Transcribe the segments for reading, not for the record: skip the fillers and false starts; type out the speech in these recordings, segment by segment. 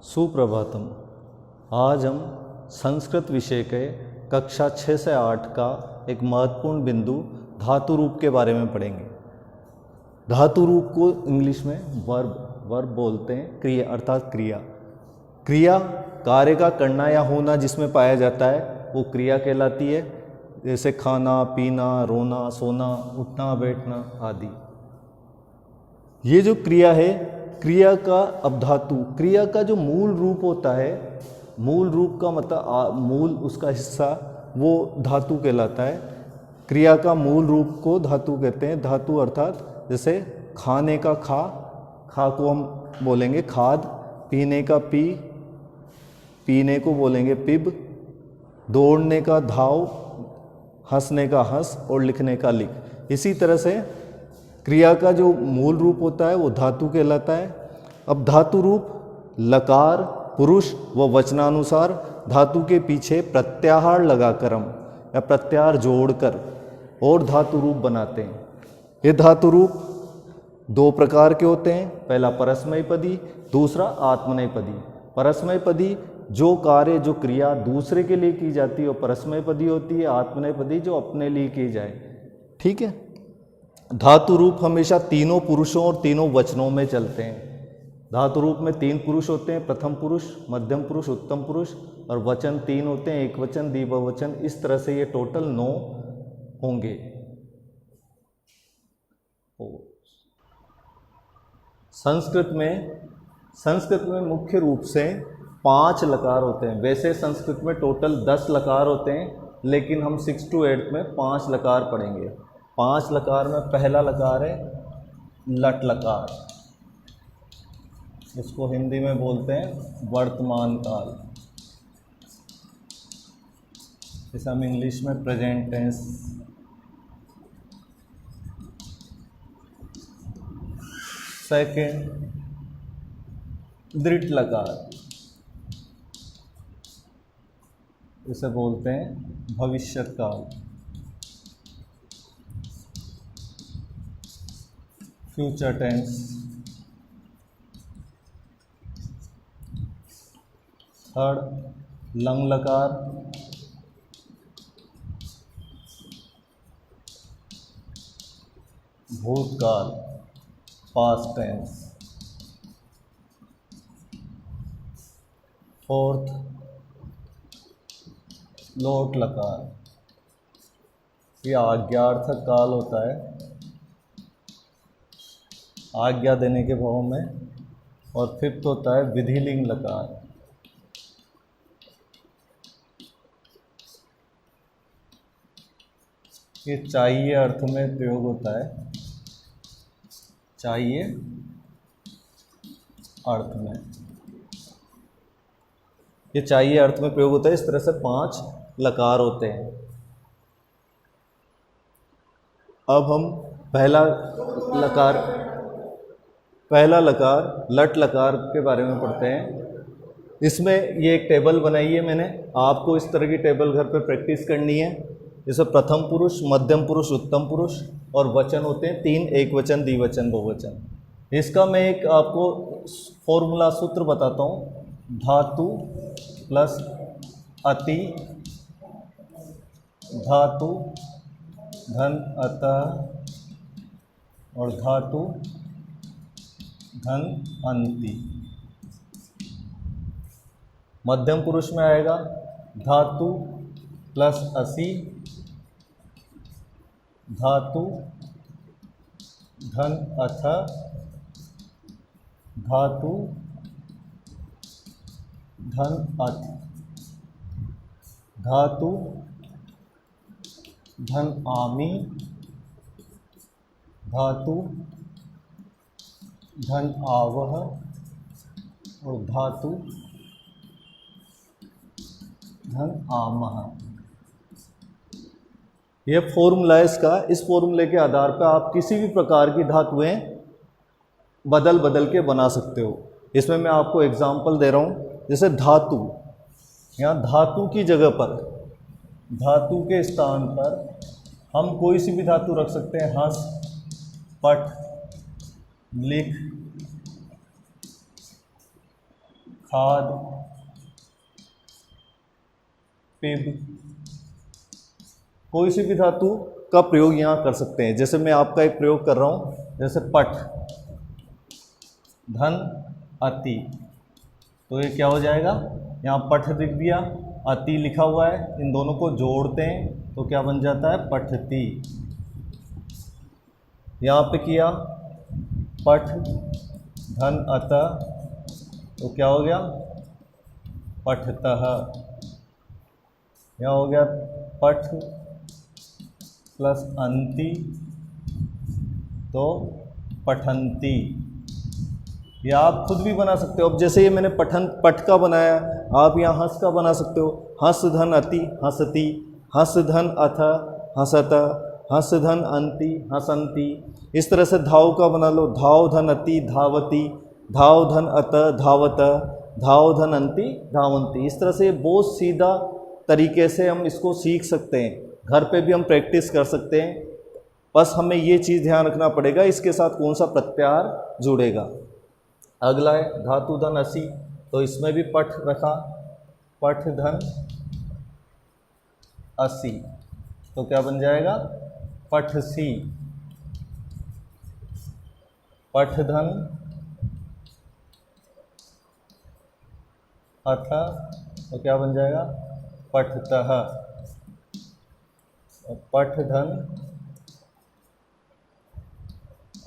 सुप्रभातम। आज हम संस्कृत विषय के कक्षा 6 से 8 का एक महत्वपूर्ण बिंदु धातु रूप के बारे में पढ़ेंगे। धातु रूप को इंग्लिश में वर्ब बोलते हैं, क्रिया अर्थात क्रिया। क्रिया कार्य का करना या होना जिसमें पाया जाता है वो क्रिया कहलाती है, जैसे खाना, पीना, रोना, सोना, उठना, बैठना आदि। ये जो क्रिया है, क्रिया का अब धातु, क्रिया का जो मूल रूप होता है, मूल रूप का मतलब मूल उसका हिस्सा वो धातु कहलाता है। क्रिया का मूल रूप को धातु कहते हैं। धातु अर्थात जैसे खाने का खा को हम बोलेंगे खाद, पीने का पीने को बोलेंगे पिब, दौड़ने का धाव, हंसने का हंस और लिखने का लिख। इसी तरह से क्रिया का जो मूल रूप होता है वो धातु कहलाता है। अब धातु रूप लकार, पुरुष व वचनानुसार धातु के पीछे प्रत्याहार लगाकर हम या प्रत्याहार जोड़कर और धातु रूप बनाते हैं। ये धातु रूप दो प्रकार के होते हैं, पहला परस्मैपदी, दूसरा आत्मनेपदी। परस्मैपदी जो कार्य जो क्रिया दूसरे के लिए की जाती है वो परस्मैपदी होती है, आत्मनेपदी जो अपने लिए की जाए। ठीक है। धातु रूप हमेशा तीनों पुरुषों और तीनों वचनों में चलते हैं। धातु रूप में तीन पुरुष होते हैं, प्रथम पुरुष, मध्यम पुरुष, उत्तम पुरुष, और वचन तीन होते हैं, एक वचन, द्विबहुवचन। इस तरह से ये टोटल 9 होंगे। संस्कृत में मुख्य रूप से 5 लकार होते हैं। वैसे संस्कृत में टोटल 10 लकार होते हैं, लेकिन हम 6 to 8 में 5 लकार पढ़ेंगे। 5 लकार में पहला लकार है लट लकार, इसको हिंदी में बोलते हैं वर्तमान काल, इसे हम इंग्लिश में प्रेजेंट टेंस। सेकेंड दृढ़ लकार, इसे बोलते हैं भविष्यत काल, फ्यूचर टेंस। थर्ड लंग लकार, भूतकाल, पास्ट टेंस। फोर्थ लोट लकार, ये आज्ञार्थक काल होता है, आज्ञा देने के भाव में। और फिफ्थ होता है विधिलिंग लकार, ये चाहिए अर्थ में प्रयोग होता है, चाहिए अर्थ में, ये चाहिए अर्थ में प्रयोग होता है। इस तरह से 5 लकार होते हैं। अब हम पहला लकार लट लकार के बारे में पढ़ते हैं। इसमें ये एक टेबल बनाई है मैंने, आपको इस तरह की टेबल घर पे प्रैक्टिस करनी है। जैसे प्रथम पुरुष, मध्यम पुरुष, उत्तम पुरुष, और वचन होते हैं 3, एक वचन, द्विवचन, बहुवचन। इसका मैं एक आपको फॉर्मूला सूत्र बताता हूँ। धातु प्लस अति, धातु धन अतः, और धातु धन अंति। मध्यम पुरुष में आएगा धातु प्लस असी, धातु धन अथ, धातु धन अथ, धातु धन आमी, धातु धन आवह, और धातु धन आमह। यह फॉर्मूला है इसका। इस फॉर्मूले के आधार पर आप किसी भी प्रकार की धातुएं बदल के बना सकते हो। इसमें मैं आपको एग्जांपल दे रहा हूँ। जैसे धातु, यहाँ धातु की जगह पर, धातु के स्थान पर हम कोई सी भी धातु रख सकते हैं। हंस, पट, लिख, खाद, पिब, कोई सी भी धातु का प्रयोग यहाँ कर सकते हैं। जैसे मैं आपका एक प्रयोग कर रहा हूँ, जैसे पठ, धन, अति, तो ये क्या हो जाएगा, यहाँ पठ दिख दिया, अति लिखा हुआ है, इन दोनों को जोड़ते हैं तो क्या बन जाता है, पठती। यहाँ पे किया पठ, धन, अत, तो क्या हो गया, पठतः। यहाँ हो गया पठ प्लस अंति, तो पठंती। या आप खुद भी बना सकते हो। अब जैसे ये मैंने पठ का बनाया, आप यहाँ हंस का बना सकते हो। हंस धन अति, हंसती, हंस धन अथ, हंसत, हंस धन अंति, हंसंती। इस तरह से धाव का बना लो, धाव धन अति, धावती, धाव धन अत, धावत, धाव धन अंति, धावंती। इस तरह से बहुत सीधा तरीके से हम इसको सीख सकते हैं, घर पे भी हम प्रैक्टिस कर सकते हैं। बस हमें ये चीज़ ध्यान रखना पड़ेगा इसके साथ कौन सा प्रत्याहार जुड़ेगा। अगला है धातु धन असी, तो इसमें भी पठ रखा, पठ धन असी, तो क्या बन जाएगा, पठसी। पठ धन अथ, तो क्या बन जाएगा, पठतः। पठ धन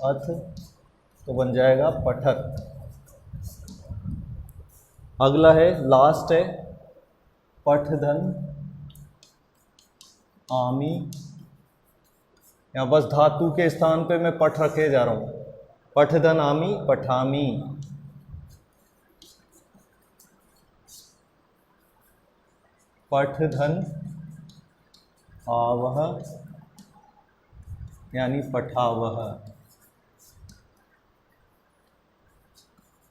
अथ, तो बन जाएगा पठत। अगला है, लास्ट है, पठ धन आमी। यहाँ बस धातु के स्थान पे मैं पठ रखे जा रहा हूँ, पठ धन आमी, पठामी। पठ धन आवह, यानी पठावह।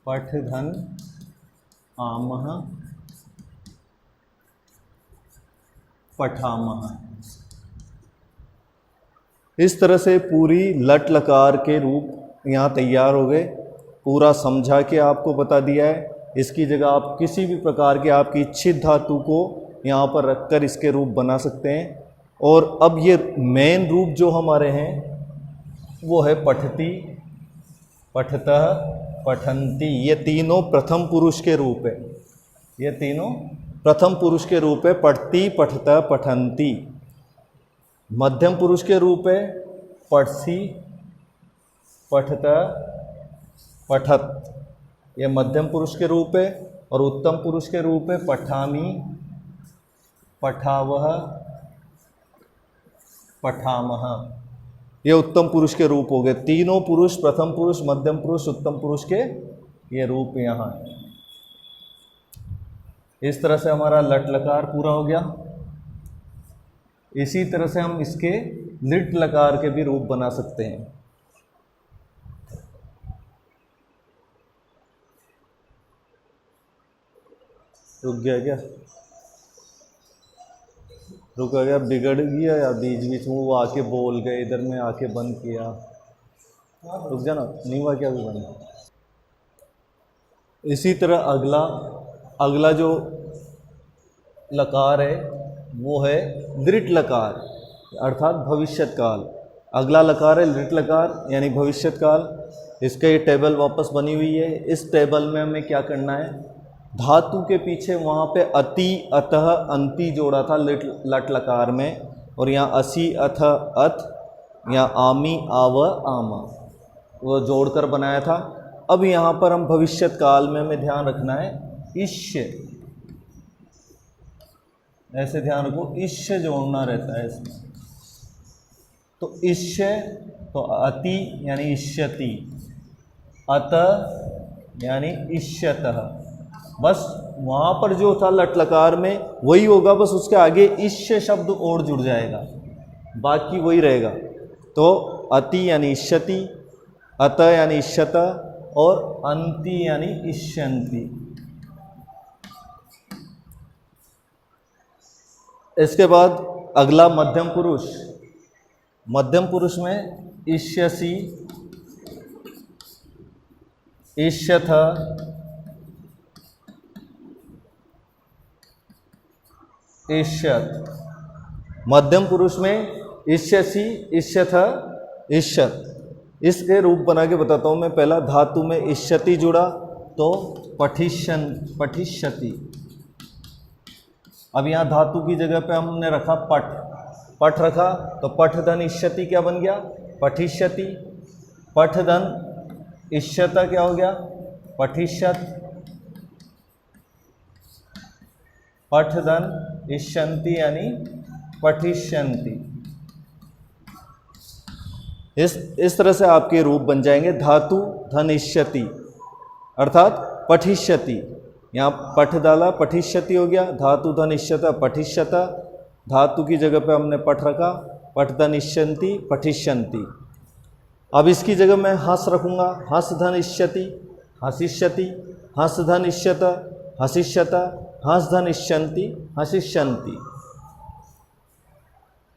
पठ धन आमह, पठामह। इस तरह से पूरी लट लकार के रूप यहाँ तैयार हो गए। पूरा समझा के आपको बता दिया है। इसकी जगह आप किसी भी प्रकार के आपकी इच्छित धातु को यहाँ पर रखकर इसके रूप बना सकते हैं। और अब ये मेन रूप जो हमारे हैं वो है पठती, पठतः, पठंती। ये तीनों प्रथम पुरुष के रूप है, ये तीनों प्रथम पुरुष के रूप है, पठती, पठतः, पठंती। मध्यम पुरुष के रूप है पठसी, पठतः, पठत, ये मध्यम पुरुष के रूप है। और उत्तम पुरुष के रूप है पठामी, पठावह, पठामह। ये उत्तम पुरुष के रूप हो गए। तीनों पुरुष, प्रथम पुरुष, मध्यम पुरुष, उत्तम पुरुष के ये रूप यहाँ है। इस तरह से हमारा लट लकार पूरा हो गया। इसी तरह से हम इसके लिट लकार के भी रूप बना सकते हैं। रुक गया क्या, रुका गया, बिगड़ गया, या बीच बीच में वो आके बोल गए, इधर में आके बंद किया। रुक जा ना, नहीं हुआ क्या, भी बंद। इसी तरह अगला जो लकार है वो है दृढ़ लकार, अर्थात भविष्यत काल। अगला लकार है दृढ़ लकार, यानी भविष्यत काल। इसका ये टेबल वापस बनी हुई है। इस टेबल में हमें क्या करना है, धातु के पीछे वहाँ पे अति, अतः, अंति जोड़ा था लट लकार में, और यहाँ असी, अथ, अथ, यहाँ आमी, आव, आमा, वो जोड़कर बनाया था। अब यहाँ पर हम भविष्यत काल में हमें ध्यान रखना है इष्य, ऐसे ध्यान रखो, इष्य जोड़ना रहता है इसमें। तो इष्य, तो अति यानी इष्यति, अत यानी इष्यतः। बस वहाँ पर जो था लट लकार में वही होगा, बस उसके आगे इष्य शब्द और जुड़ जाएगा, बाकी वही रहेगा। तो अति यानी इष्यति, अत यानी इष्यत, और अंति यानी इष्यन्ति। इसके बाद अगला मध्यम पुरुष। मध्यम पुरुष में इष्यसि, इष्यथ, इष्यत। मध्यम पुरुष में इष्यसि, इष्यथ, इष्यत। इसके रूप बना के बताता हूँ मैं। पहला धातु में इष्यति जुड़ा तो पठिष्यति। अब यहाँ धातु की जगह पे हमने रखा पठ, पठ रखा तो पठ धन इष्यति क्या बन गया? पठिष्यति। पठ धन इष्यता क्या हो गया? पठिष्यत। पठ धन इष्यन्ति यानी पठिष्यन्ति। इस तरह से आपके रूप बन जाएंगे। धातु धन इष्यति अर्थात पठिष्यति। यहाँ पठ डाला, पठिष्यति हो गया। धातु धन इष्यता, पठिष्यता। धातु की जगह पे हमने पठ रखा, पठ धन इष्यन्ति, पठिष्यन्ति। अब इसकी जगह मैं हंस रखूँगा, हंस धन इष्यति, हसिष्यति। हंस धन इष्यत, हसिष्यता। हंस धन इष्यन्ति, हसिष्यन्ति।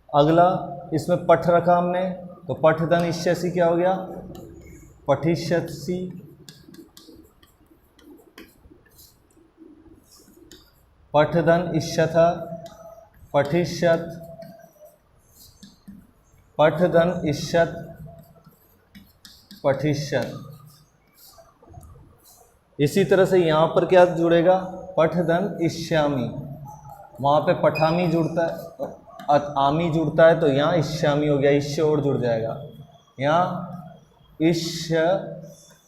अगला इसमें पठ रखा हमने तो पठ धन इष्यसि क्या हो गया? पठिष्यसि। पठ धन इष्यथ, पठिष्यत। पठ धन इष्यत, पठिष्यत। इसी तरह से यहाँ पर क्या जुड़ेगा? पठ धन इष्यामि। वहाँ पे पठामी जुड़ता है, आमी जुड़ता है तो यहाँ इष्यामि हो गया, इष्य और जुड़ जाएगा। यहाँ इष्य,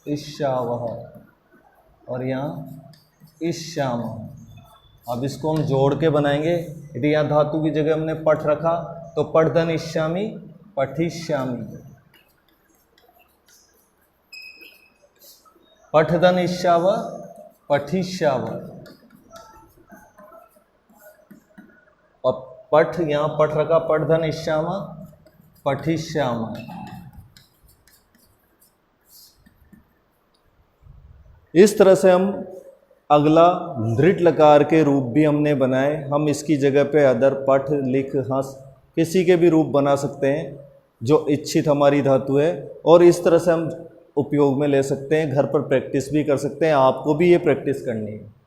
इष्यावह और यहाँ इष्यामः। अब इसको हम जोड़ के बनाएंगे। यदि यहाँ धातु की जगह हमने पठ रखा तो पठ धन इष्यामि, पठिष्यामि। पठ धन इष्यावह, पठिष्यावह। और पठ यहाँ पठ रखा, पठ धन इष्यामः, पठिष्यामः। इस तरह से हम अगला दृढ़ लकार के रूप भी हमने बनाए। हम इसकी जगह पे अदर, पठ, लिख, हंस किसी के भी रूप बना सकते हैं जो इच्छित हमारी धातु है। और इस तरह से हम उपयोग में ले सकते हैं। घर पर प्रैक्टिस भी कर सकते हैं। आपको भी ये प्रैक्टिस करनी है।